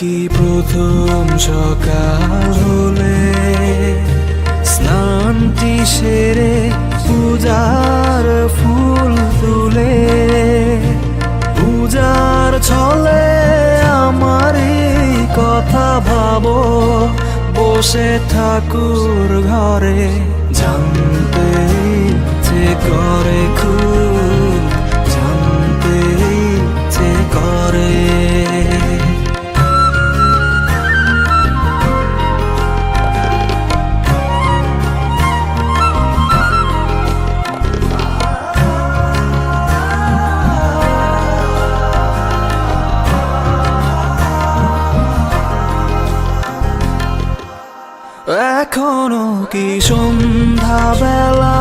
কি প্রথম সকাল হলে স্নানটি সেরে পূজার ফুল তুলে পূজার ছলে আমারই কথা ভাবো বসে ঠাকুর ঘরে জানতে ইচ্ছে করে খুব জানতে ইচ্ছে করে। এখনো কি সন্ধ্যা বেলা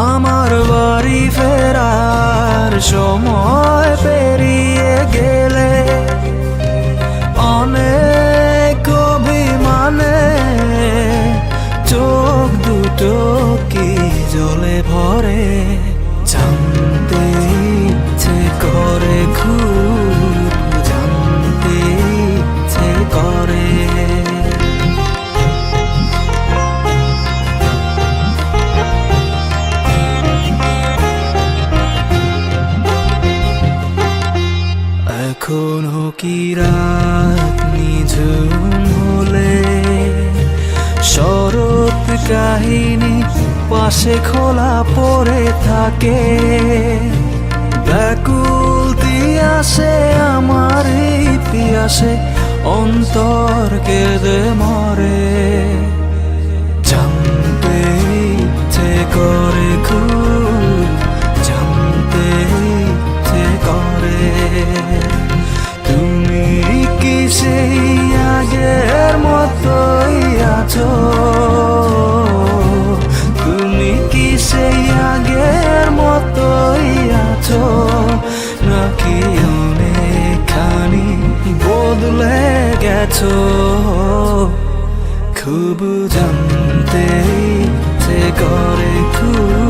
আমার বাড়ি ফেরার সময় পেরিয়ে গেলে অনেক অভিমানে চোখ দুটো কি জলে ভরে জানতে ইচ্ছে করে খুব জানতে ইচ্ছে করে। এখনো কি রাত নিঝুম হলে শরৎ কাহিনী পাশে খোলা পড়ে থাকে ব্যাকুলতি আসে আমার ইতিহাসে অন্তর কেঁদে মরে জানতে ইচ্ছে করে খুব জানতে ইচ্ছে করে। তুমি কি সেই আগের মতোই আছো তুমি কি সেই আগের মতোই আছো নাকি অনেকখানি বদলে গেছো খুব জানতে ইচ্ছে করে খুব